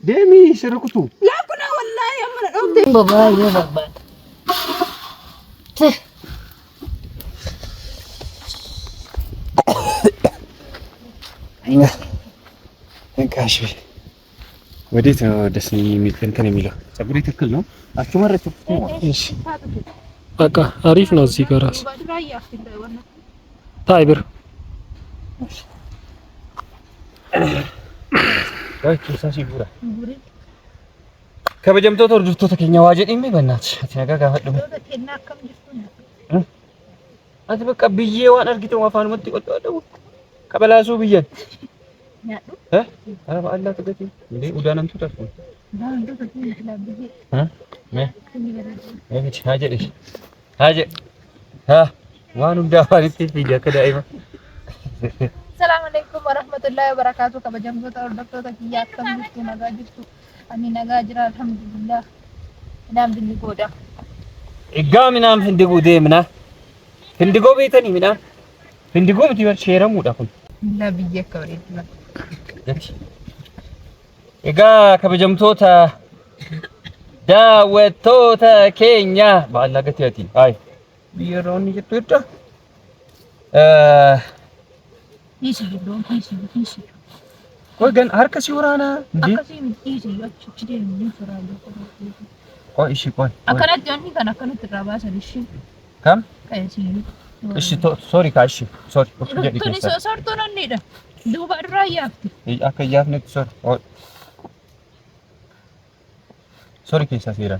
ديمي سرقتو لا كنا والله يا من بابا يا بابا እንካሽ ወዴት ነው ደስ የሚል እንትን የሚለው ፀጉሬ ትክክል ነው አትመረጭ እሺ በቃ አሪፍ ነው እዚህ ጋር ራስ ታይብር ጋይቱ ሳሲ ጉራ ከበጀምቶ ተርዱቶ ተከኛ ዋጀዲም በእናትሽ አትነጋ ጋፈደሙ አንተ በቃ ብዬ ዋን አርጊተው አፋን ወጥ ይቆጣው ከበላሱ ብዬን አረ በአላ ተገቲ እንዴ ኡዳናንቱ ተርፉ እሺ ሀጀሽ ሀጀ ዋኑ ዳፋሪት ፊዲያ ከዳይማ ሰላም አለይኩም ወራህመቱላሂ ወበረካቱ ከበጀምቶ ተርዱቶ ተኪያ ከምቱ ነጋጅቱ አኒ ነጋጅራ አልহামዱሊላህ ምናም ድንጎዳ እጋ ምናም ፍንድጉ ደምና ፍንድጎ ቤተኒ ምናም ፍንድጎ ምትበር ሼረሙ ዳኩን ለብዬ ከወሬት egaa kabajamtoota daawwattoota keenya baala gatiyaati ay biyeroonni jettu edda koy gan harka si waraana ndi koy ishi koy akkanatti onni kan akkanatti irraa baasan ishi kam qaysi ishi sorry ka ishi sorry jedhi tuni sorto nonnidha duuba irraa yaafti akka yaafnetti sorry sorry keessa seera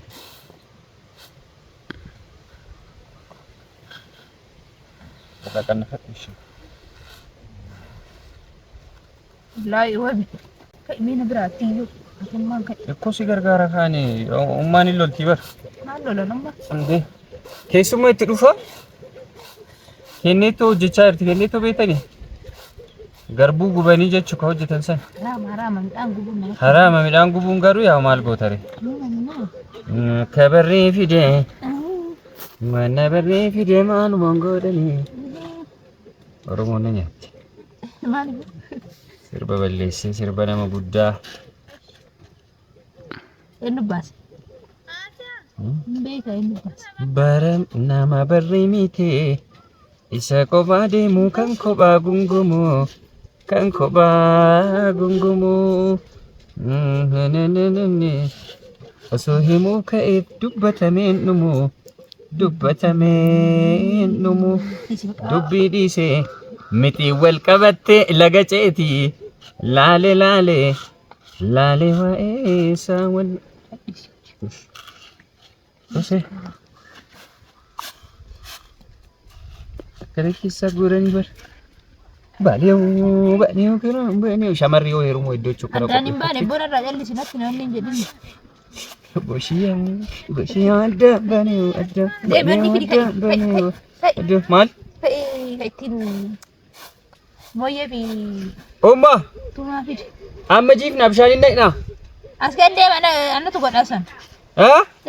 bakka fatishi la iwabi kai mina birati yo kuma kai ko si gargara kaani ummani lolti bar mallo namma ande keessuma itti dhufa kenneto jecha irti kenneto beetani garbu gubani jechu ka hojjetan san harama midhaan gubuun garuu yaa maal gootare kabarree fide mana barree fide maanu mongodani oromoon nyaatti sirba balleessee sirba nama guddaa enubas beeka enubas baram nama barree mite isa kophaa deemu kan kophaa gungumoo kan kophaa gungumoo osoo himuu ka'eef dubbatameen dhumuu dubbii dhiisee miti wal qabatte laga ceeti laale waa'ee isaa wal akkana keessa guuranii bar baaliyo kiroon baaliyo shamarri yoo heerumoo iddoo chukkara qophii adaan hin baane bora irraa jallisinatti namni hin jedhin Goshiyaa adda baneeyo adda baneeyo adda maal ittiin mooyyee fi umma tumaa fide amma jiifna bishaan hin dhaqna as gandee annatu godhasan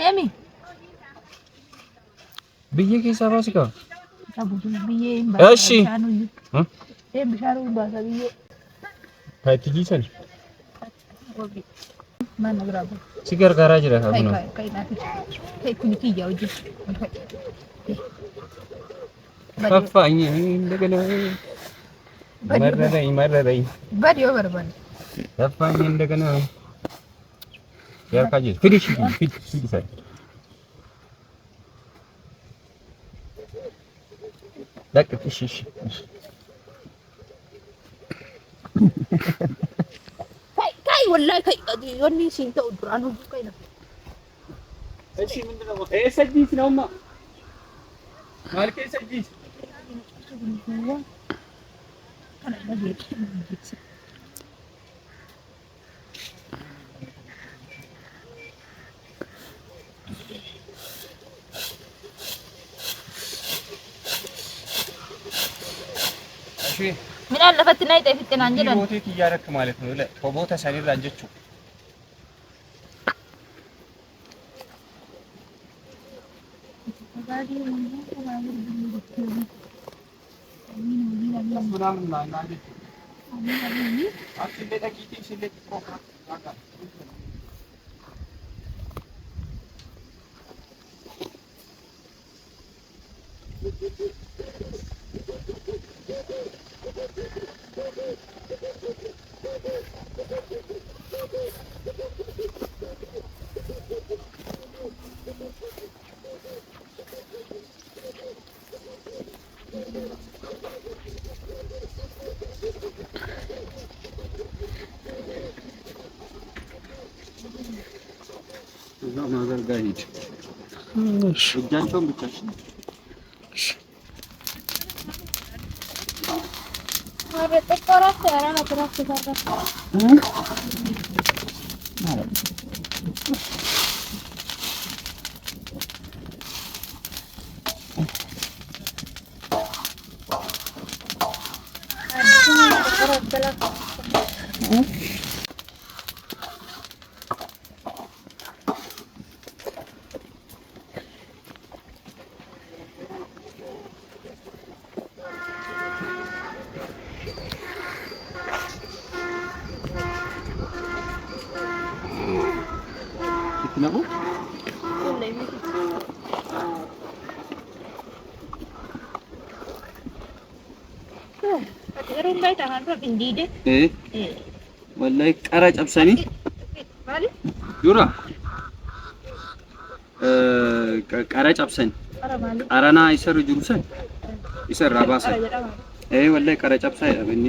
deemi biyya keessaa baasi qaba biyyee hin baasa eshi bishaan baasa biyyee haa itti jiisan mana biraabo si gargaaraa jira abuna kai kuni kiyya hojii faffaa'i indagana marrarai badi yoo barbaade faffaa'i indagana yaa kaje finish sai dak fish kai wallahi kai yonni sin ta uduranu kai na እሺ ምንድነው ሰጂስ ነውማ ማልከ ሰጂስ እሺ ምን አለፈት ናይ ጠይፍትና አንጀለን ቦቴክ እያረክ ማለት ነው ለቦታ ሰኒራ አንጀቹ ምናምን እዛው ማዘር ጋር ሂድ። እሺ እጃቸውን ብቻችን ነው ወላሂ ቀራ ጨብሰኒ ዱራ ቀራ ጨብሰኒ ቀራና ይሰሩ ጅሩሰን ይሰራ ባሰ ወላሂ ቀራ ጨብሳ ያበኒ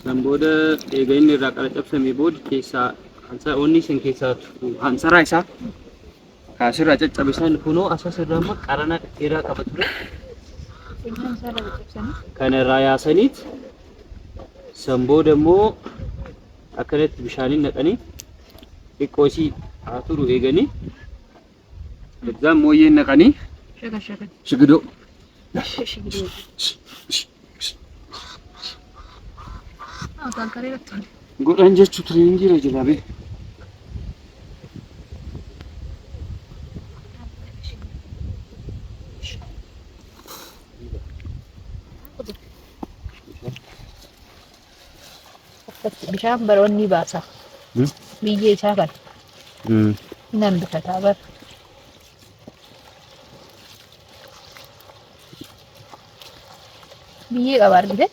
ሰንቦደ ኤገኝ ራ ቀራ ጨብሰሚ ቦድ ኬሳ አንሳ ኦኒ ሰን ኬሳ አንሰራ ይሳ ካስራ ጨጨብሰን ሆኖ አሳሰራማ ቀራና ጤራ ቀበጥረ ከነራ ያሰኒት ሰንቦ ደግሞ አከለት ብሻኒን ነቀኒ ኢቆሲ አቱሩ ኤገኒ እዛም ሞዬን ነቀኒ ሽግዶ ጎዳን ጀቹ ትሪንጂ ረጅላቤ bishaan baroonni baasa biyyee isaa kan nan bifataa bar biyyee qaba argite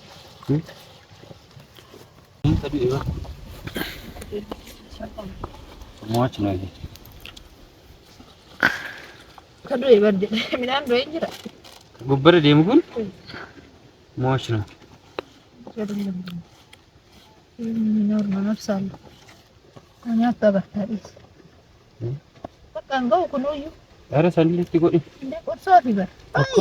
ሞች ነው ይሄ ከዱ ይበርድ ምናምን ነው እንጀራ ጉበር ደምጉን ሞች ነው ኖርማል ነፍሳለ እኛ ተበታሪስ በቃ እንገው ኩኖዩ ኧረ ሰንልት ይጎዲ እንደ ቆርሶት ይበር እኮ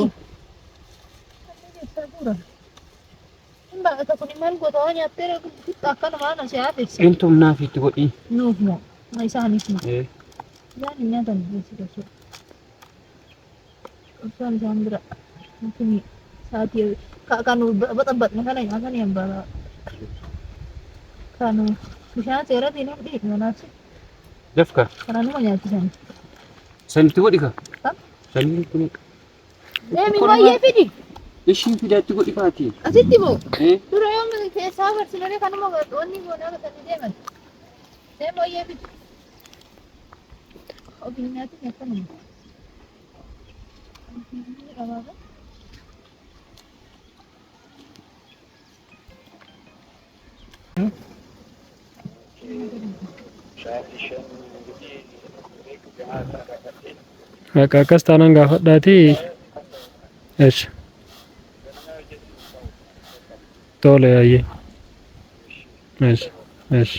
እንባ ተኩኒ ማል ጎታውን ያተረ ተጣከነ ማና ሲያፈስ እንቱም ናፊት ይጎዲ ኑፍ ሞ አይሳኒስ ነው ያን እኛ ተንብስ ይደሱ እሷን ጃምብራ እንትን ሳቲ ካካኑ በጠበጥ ነው ከላይ ማከን ያምባራ ካኑ bishaan seerati no di manasi dafka kana no nyaati san santi godi ka santi kun mi waye fidi ishin fidatti godi faati asitti bo dura yom ke sabar sinare kana mo onni gona ka tani deman dem waye fidi obinyati yakana rabaga Maka kas tanan gaafadhaati esh tole ayye esh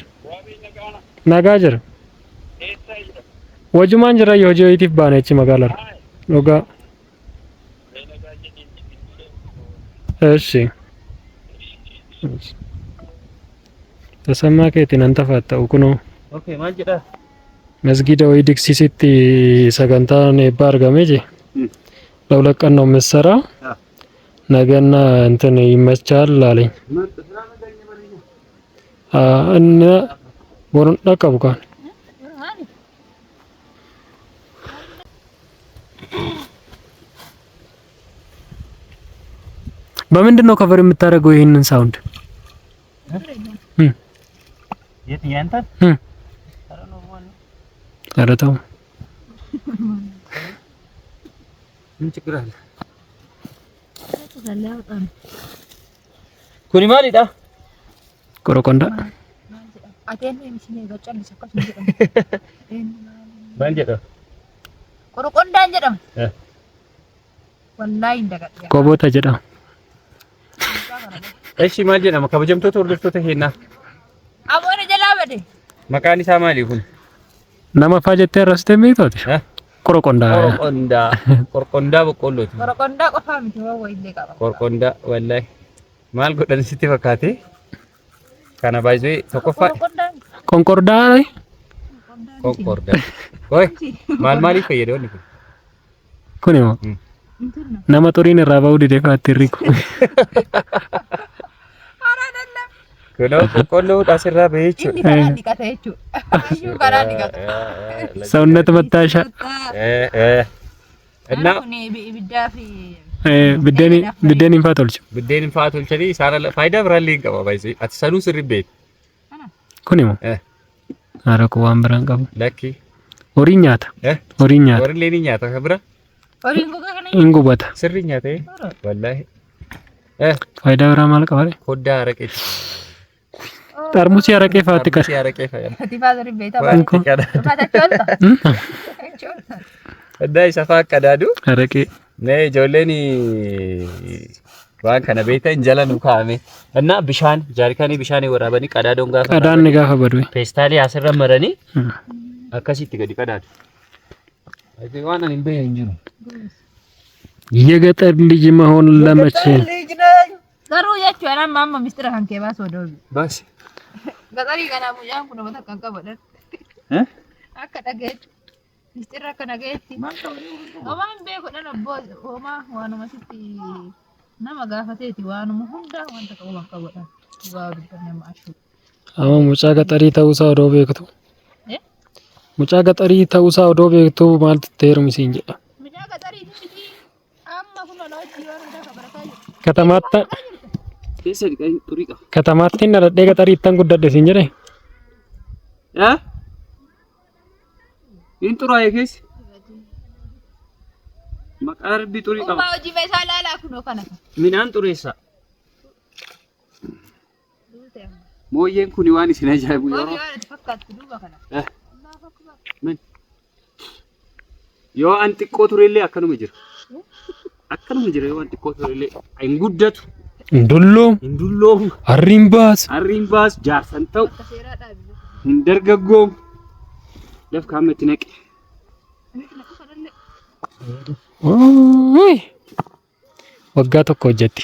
nagaa jira wajumaan jira hojii hojiitiif baane achi magaalarra dhugaa eshi tasammaa keetiin an tafatta'u kunoo okay maal jedha መስጊድ ወይ ዲክሲሲቲ ሰገንታን ይባርጋሜጂ ለውለቀን ነው መሰራ ነገና እንትን ይመቻል አለኝ እና ቦርን ደቀብኳን በምንድን ነው ከቨር የምታደርገው ይሄንን ሳውንድ የት ያንተ ኧረ ተው ምን ችግር አለ Kuni maalidha? Qoroqonda. Maal jedha? Qoroqondaan jedhama. Wallahi hin dagadhe. Qoboota jedhama. Eshi maal jedhama? Kabajamtoota hordoftoota keenyaa. Aboona jalaa bade. Maqaan isaa maali kun? Nama faa jettee arrasitee beektooti? Qoroqondaa. Qoroqondaa. Qoroqondaa boqqollooti. Qoroqondaa qofaa miti waa illee qaba. Qoroqondaa wallahi. Maal godhan sitti fakkaate? Kana baay'ee tokkoffaa. Qonqordaa. Qonqordaa. Oi, maaliif fayyada wanni kun? Kuni moo? Nama xuriin irraa ba'uu didee faatti riku. Kunoo boqqolloo asirraa bahee jechuudha. Inni karaa dhiqata jechuudha. Ayyuu karaa dhiqata. ሰውነት መታሻ እና biddeen hin faatolchu. Biddeen hin faatolchanii isaan faayidaa biraallee hin qaba baay'ee. Ati sanuu sirrii beek. Kuni moo? Haara koo waan biraan qabu. Lakki. Horiin nyaata. Horiin nyaata. Horiin lee ni nyaata kan bira. Horiin gogaa kana Hin gubata. Sirrii nyaatee wallahi. Faayidaa biraa maal qaba? Koddaa araqeeti. Xarmusii araqee faatti qaba. Xarmusii araqee fayyada. ati faazari beeta baay'ee. Faata cholta. Koddaa isa faa qadaadu. Araqee. Nee ijoolleen waan kana beektan jala nu kaa'ame. Innaa bishaan jaarkaanii bishaan waraabanii qadaadoon gaafa. Qadaadni gaafa badu. Peestaalii asirra maranii akkasitti gadi qadaadu. waan ani hin beekne hin jiru. የገጠር ልጅ መሆን ለመቼ ዘሩ jechuun amma mistira kan kee baasoo doobi. Baasi. Gaxarii kana mucaan kun nama takkan qabadhan. Akka dhageetti mistira akka dhageetti. Homaa hin beekudhan abboo homaa waanuma sitti nama gaafateeti waanuma hundaa wanta qaban qabadhan. Waa dubbanne nama ashuu. Amma mucaa gaxarii ta'uusaa odoo beektu. Mucaa gaxarii ta'uusaa odoo beektu maaltu teerumisiin jedha. Mucaa gaxarii miti amma kun olaachii waan hundaa kabarataa jiru. Katamaatti Keessa dhiqanii turii qaba. katamaatti naradhee gaxariittan guddadhe siin jedhe. Inni xuraa'ee keessa. Maqaa rabbii turii qaba. Uumaa hojii isaa laalaa kunoo kana. Midhaan xureessa. Mooyyeen kun waan isin ajaa'ibu yeroo. Fakkaatu duuba kana. Yoo an xiqqoo turellee akkanuma jira. Akkanuma jira yoo an xiqqoo turellee hin guddatu. Indulloom. Indulloom. Harriin baas. Harriin baas jaarsan ta'u. Hin dargaggoom. Laf kaametti naqe. Waggaa tokko hojjetti.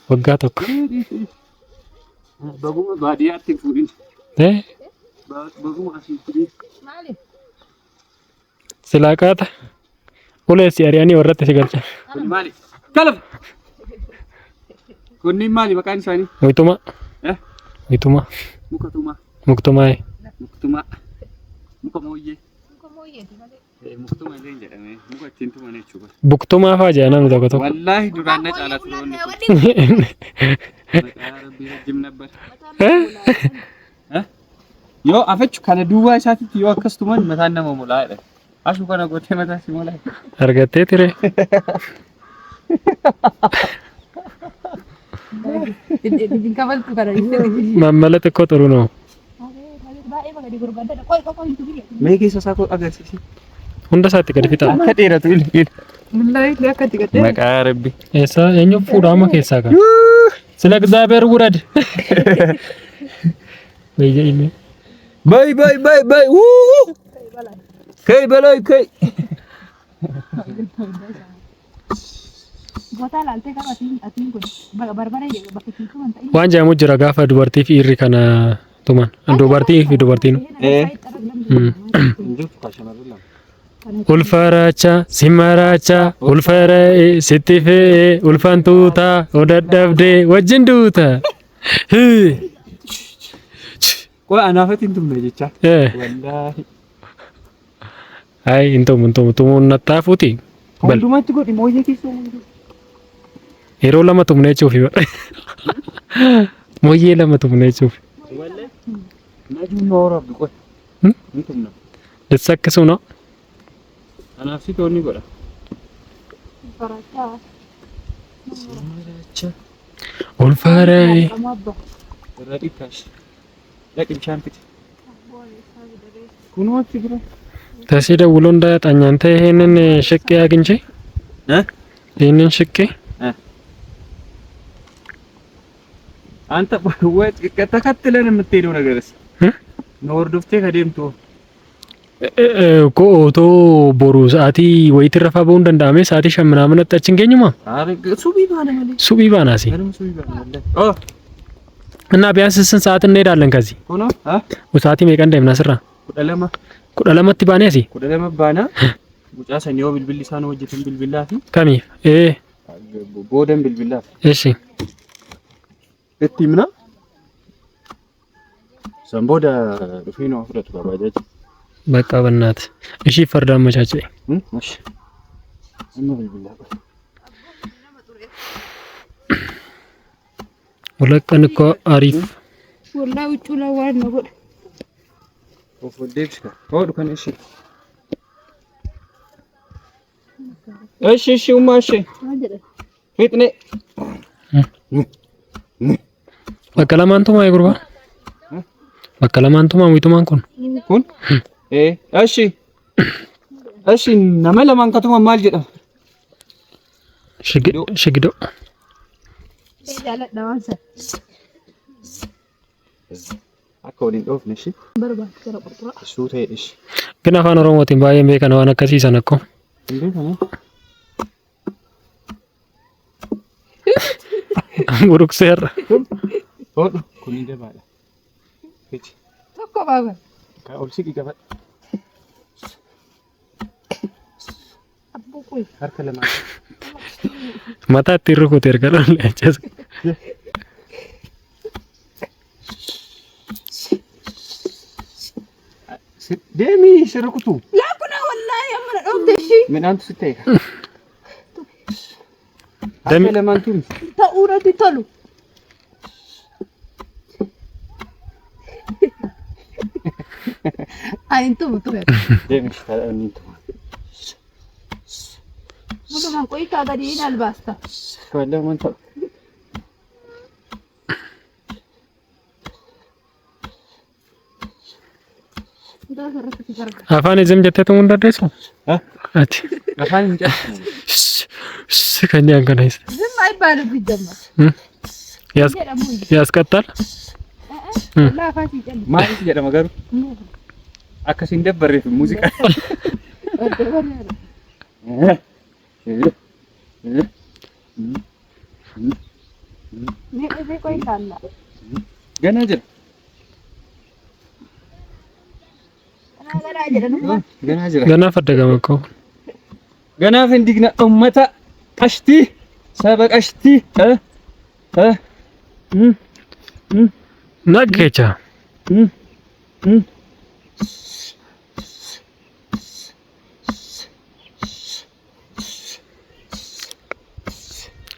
Waggaa tokko. Baguma baadiyyaatti fuudhin. Baguma asii fuudhin. Maaliif? Silaa qaata. Uleessi ari'anii warratti si galcha. Kun maali? Kalaf. Kunniin maali maqaan isaanii? Wayituma. Wayituma. Muka tumaa. Muktumaa. Muktumaa. Muka mooyyee. Muka mooyyeeti malee. Muktuma illee jedhame muka ittiin tuman jechuudha. Buktumaa fa'aa jedha namni tokko tokko. Wallaahi duraan na caalaa ture wanni kun. Maqaa rabbii wajjin nabbar. Yoo afachu kana duwwaa isaatitti yoo akkas tuman mataan nama mul'aa jedha. Ashu kana gootee mataa si mul'aa. Argattee ture. Mammala xiqqoo xuru noo. Mee keessa isaa koo agarsiisi. Hunda isaatti gadi fixa. Akka dheeratu ilmi. Mullaa akka itti gadhee. Maqaa rabbii. Eessa eenyu fuudhaa amma keessaa kan. Sila እግዚአብሔር ውረድ. በየኢሜ ባይ ባይ ባይ ባይ ከይ በላይ ከይ waan jedhamu jira gaafa dubartii fi dhiirri kana tuman. Dubartii fi dubartiin. Ulfaracha simaracha ulfara'e sitti fe'e ulfantuuta odadhabdee wajjin duuta. Qola anaafatti hin tumne jecha. Wallaahi. Ay intum tumuun nattaafuuti. Hundumatti godhi mooyyee keessa. Yeroo lama tumnee jechuufi. Mooyyee lama tumnee jechuufi. Wallaahi. Najuu noora biqoy. Ni tumna. Dessa akkasuma. Anaaf si toonni godha. Ulfaray. Radikash. Lakin champit. Kunooti bro. Tasii dawuloon dayaxaኝ አንተ ይሄንን ሽቄ አግኝቼ ይሄንን ሽቄ አንተ ወይ ተከትለን የምትሄደው ነገርስ ኖርዶፍቴ ከደምቶ ኮቶ ቦሩ ሰዓቲ ወይ ትረፋ በውን ደንዳሜ ሰዓቲ ሸምናምን አጣችን ገኝማ ሱቢ ባናሲ እና ቢያንስ ስንት ሰዓት እንሄዳለን ከዚህ ሆኖ ሰዓቲ ሜቀን እንደምናስራ ኩዳለማት ባኔሲ ኩዳለማ ባና ሙጫ ሰኒዮ ቢልቢሊሳን ወጅትን ቢልቢላቲ ከሚ ቦደን ቢልቢላቲ እሺ እቲምና ሰምቦዳ ዱፊኖ አፍረቱ ባባጃጅ በቃ በእናት እሺ ፈርዳ መቻቸ እሺ እነ ቢልቢላ ወለቀን እኮ አሪፍ ወላሂ ውጭ ለዋል ነው ወደ ወፈዴብስ ወዱ ከነሽ እሺ ኡማሽ ፊትኔ በቀለማንቱ ማይ ጉርባ በቀለማንቱ ማዊቱ ማንኩን ኩን እሺ ነመለ ማንከቱማ ማል ጀዳ ሽግዶ ያለ ዳዋንሰ አኮዲን ኦፍ ነሽ በርባ ተረቁራ ሱቴ እሺ ግን አፋን ኦሮሞቲን ባየ ሜከና ዋና ከሲሰን እኮ እንዴት ነው ሙሩክ ሰር ወዱ ኩኒ ደባላ እቺ ተኮ ባባ ካኦልሲ ይገባ አቦኩይ አርከለማ ማታ ትርኩ ተርከለ ለጨስ ደሚ ሽርኩቱ ላኩና ወላሂ አምረ ኦብደሺ ምን አንተ ስትይ ደሚ ለማንቱ ተኡረቲ ተሉ አይንቱ ብትበ ደሚ ሽታራኒቱ ሙሉማን ቆይታ ጋዲን አልባስታ ወላ ማንታ አፋን ዝም ጀተቱ እንደደሱ አቲ አፋን እንጃ ከኛ አንከናይስ ዝም አይባልም ቢጀመር ያስቀጣል ላፋት ይጨም ማለት ይጀደ መገሩ አከሲን ደበረ ሙዚቃ ገና ጀር ገና ፈደገመኮ ገና ፈንዲግና ኡመታ ቀሽቲ ሰበቀሽቲ ነገቻ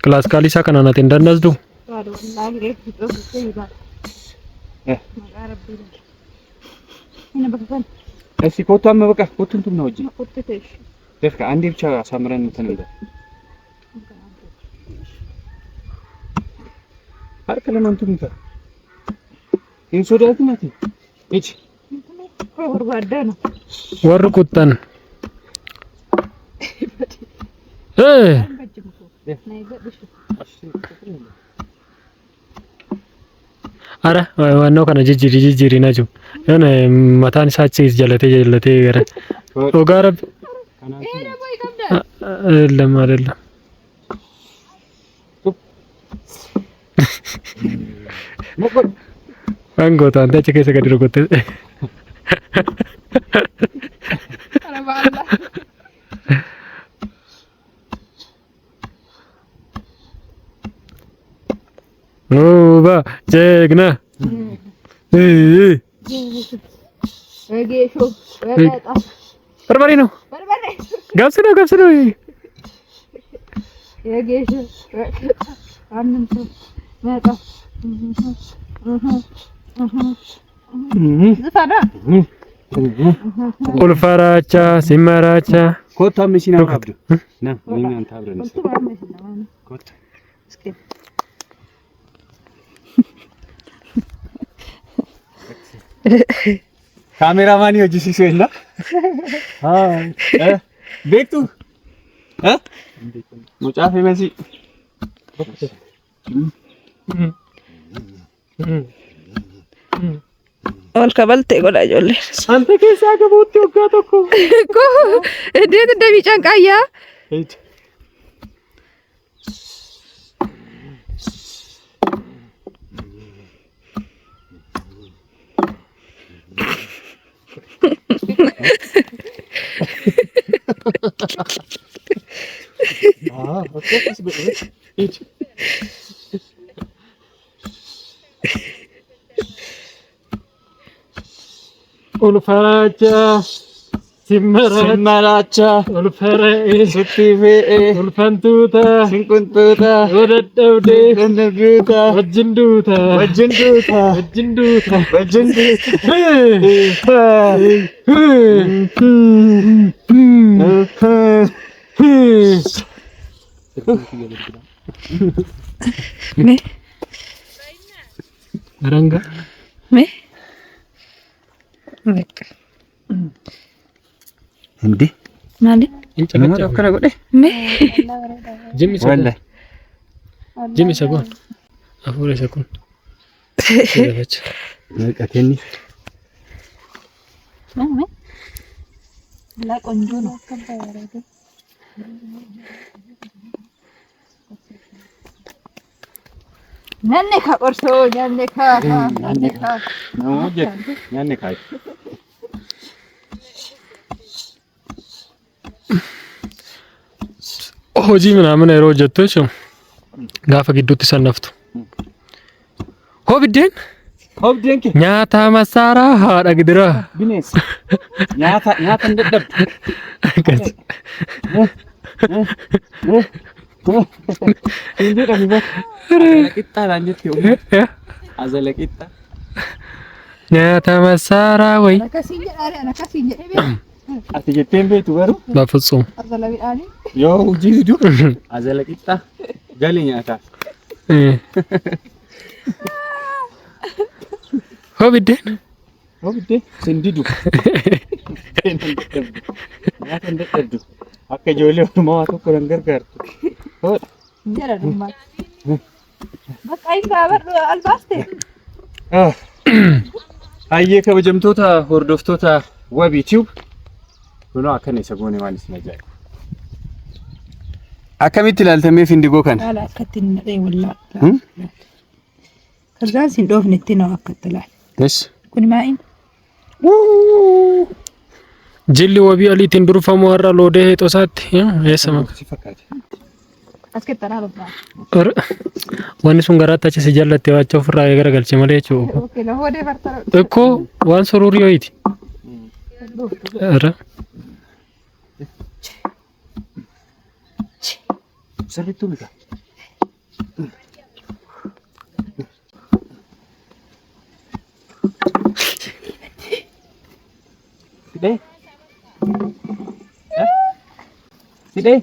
ክላስ ካሊሳ ከናናት እንደነዝዱ እሺ ኮቷም በቃ ኮቱንቱም ነው እጂ ደፍካ አንዴ ብቻ አሳምረን እንትን እንደ አርከለማንቱም እንተ ኢንሶዳት ናት እጂ ወርባዳ ነው ወርቁጠን አረ ዋናው ከነ ጅጅሪ ናቸው የሆነ መታን ሳች ጀለቴ ገረ ኦጋረብ አይደለም አንጎታ አንተ ቸከሰ ከድሮ ቆጥ ኖባ ጀግና ወጌሾ ወጣ በርበሬ ነው ገብስ ነው የጌሾ አንንቱ መጣ ዝፋዳ ቁልፈራቻ ሲመራቻ ኮታ ምሽና ካብዱ ና ምን አንተ አብረን ኮታ Cameraman hojjisiisuu illa. Beektu? Mucaa fi masi. Ol kabalte godha ijoolleen. Ante keessaa gabuutti waggaa tokko. Deetu dabii canqayyaa. Ulfaacha simmaracha ulfaree suttifee ulfantuuta sinkuntuuta godhadhabde dandabduuta wajjin duuta wajjin duuta wajjin duuta wajjin Me Ranga me Mekka. Hindi. Mali? Nama akkana godhe. Me. Jimmy Sabun. Wallahi. Jimmy Sabun. Afure Sakun. Meeqa kenni? Me. La konjuno. Nyanne ka qorso nyanne ka. Nama hojjetu nyaanni kaayi. Hojii ምናምን yeroo hojjettu jechuun gaafa gidduutti sannaftu. Hobiddeen Hobdeen kee nyaata masaaraa haadha gidira. bineensa. Nyaata hin dadhabdu. Hin jedhani bakka. Azala qixxaadhaan jettee azala qixxaa. Nyaata masaaraa way. Nakasiin jedhee Ati jetteen beektu garuu Bafutsuum. azala midhaanii. yoo hojii fidu azala qixxaa gali nyaataa. Hobiddeen Hobdeen sindidu. Nyaata hin dadhabdu. Akka ijoollee ormaa waa tokko hin gargaartu. Hoodha. Jala dhummaa. Bakka isaa barru albaaste. Hayyee kabajamtoota hordoftoota Wabii Tube. Kunoo akkana isa goone waan isin ajaa'ibu. Akkamitti ilaaltamee findigoo kana? Haala akkatti hin nadhee wallaa. Kazaan sin dhoofne itti nama akkatti laal. Yes. Kuni maa'iin? Jilli wabii aliitiin durfamu har'a loodee heexosaatti. Eessa maka? Si fakkaate. As keessa babbaa. Wanni sun garaatti achi si jallatte wacha ofirraa garagalche malee jechuudha. Ookee la hoodee bartara. Ikkoo waan suruurii wayiiti. Ara. Sirriitti ulga. Sidee. Sidee.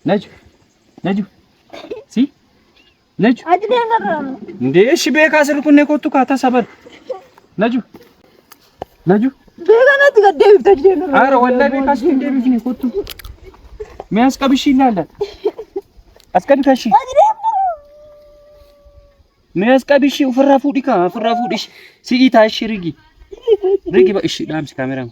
Naju. Naju. Si. Naju. Ajjee narraa. Ndee eshi beekaa sirkunnee kottu kaata sabar. Naju. Naju. Beekanatti gad deebifta jee narraa. Ara wallahi beekaa si deebifne kottu. Mee as qabishii ilaalla. As gadi kashi. Mee as qabishii ofirraa fuudhi kaa ofirraa fuudhi. Si'ii taashi rigi. Rigi ba ishi dhaamsi kaameraan.